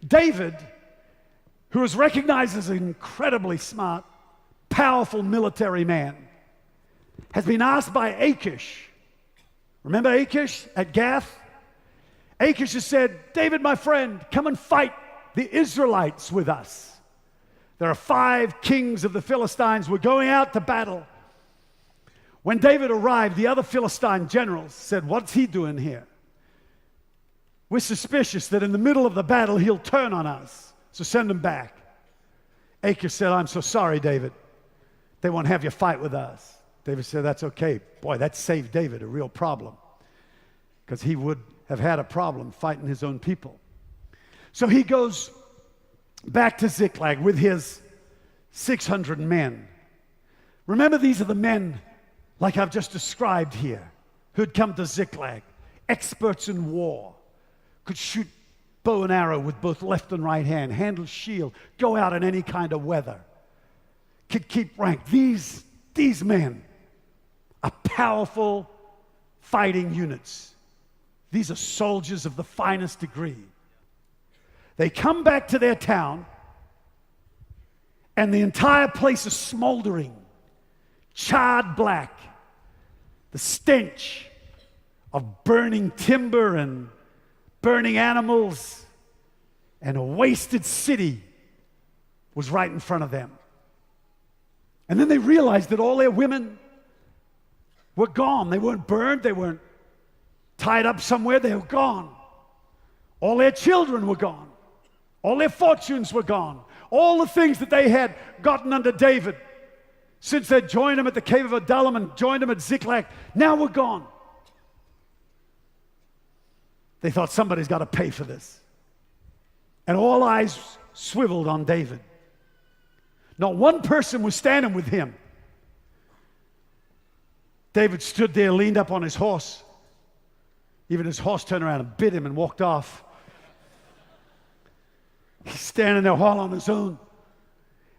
David, who is recognized as an incredibly smart, powerful military man, has been asked by Achish. Remember Achish at Gath? Achish has said, David, my friend, come and fight the Israelites with us. There are 5 kings of the Philistines. We're going out to battle. When David arrived, the other Philistine generals said, what's he doing here? We're suspicious that in the middle of the battle, he'll turn on us. So send him back. Achish said, I'm so sorry, David. They won't have you fight with us. David said, that's okay. Boy, that saved David a real problem, because he would have had a problem fighting his own people. So he goes back to Ziklag with his 600 men. Remember, these are the men, like I've just described here, who'd come to Ziklag, experts in war, could shoot bow and arrow with both left and right hand, handle shield, go out in any kind of weather, could keep rank. These men are powerful fighting units. These are soldiers of the finest degree. They come back to their town, and the entire place is smoldering, charred black. The stench of burning timber and burning animals and a wasted city was right in front of them. And then they realized that all their women were gone. They weren't burned. They weren't tied up somewhere. They were gone. All their children were gone. All their fortunes were gone. All the things that they had gotten under David since they'd joined him at the cave of Adullam and joined him at Ziklag, now were gone. They thought, somebody's got to pay for this. And all eyes swiveled on David. Not one person was standing with him. David stood there, leaned up on his horse. Even his horse turned around and bit him and walked off. He's standing there all on his own.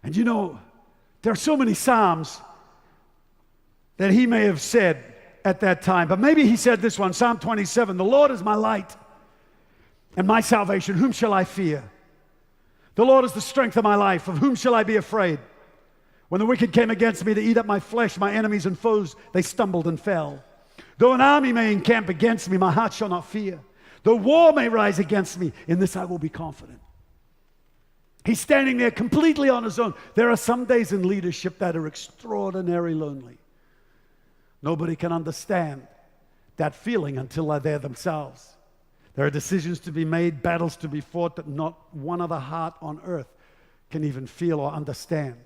And you know, there are so many Psalms that he may have said at that time, but maybe he said this one, Psalm 27, the Lord is my light and my salvation. Whom shall I fear? The Lord is the strength of my life. Of whom shall I be afraid? When the wicked came against me to eat up my flesh, my enemies and foes, they stumbled and fell. Though an army may encamp against me, my heart shall not fear. Though war may rise against me, in this I will be confident. He's standing there completely on his own. There are some days in leadership that are extraordinarily lonely. Nobody can understand that feeling until they're there themselves. There are decisions to be made, battles to be fought that not one other heart on earth can even feel or understand.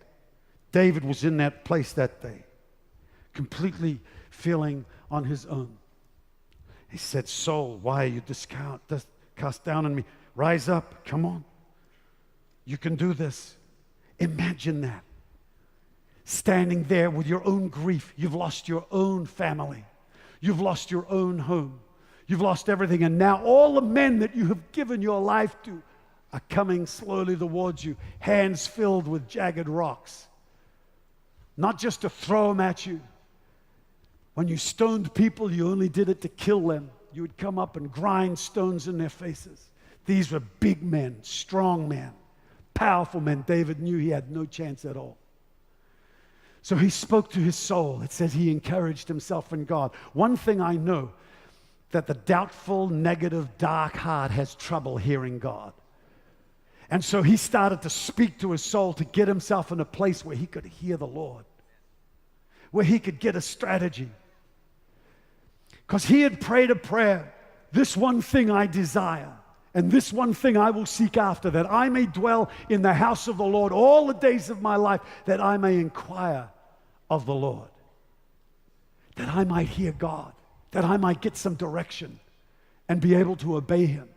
David was in that place that day, completely feeling on his own. He said, Saul, why are you cast down on me? Rise up, come on. You can do this. Imagine that. Standing there with your own grief. You've lost your own family. You've lost your own home. You've lost everything. And now all the men that you have given your life to are coming slowly towards you, hands filled with jagged rocks. Not just to throw them at you. When you stoned people, you only did it to kill them. You would come up and grind stones in their faces. These were big men, strong men, powerful men. David knew he had no chance at all. So he spoke to his soul. It says he encouraged himself in God. One thing I know, that the doubtful, negative, dark heart has trouble hearing God. And so he started to speak to his soul to get himself in a place where he could hear the Lord, where he could get a strategy. Because he had prayed a prayer, this one thing I desire, and this one thing I will seek after, that I may dwell in the house of the Lord all the days of my life, that I may inquire of the Lord, that I might hear God, that I might get some direction and be able to obey him.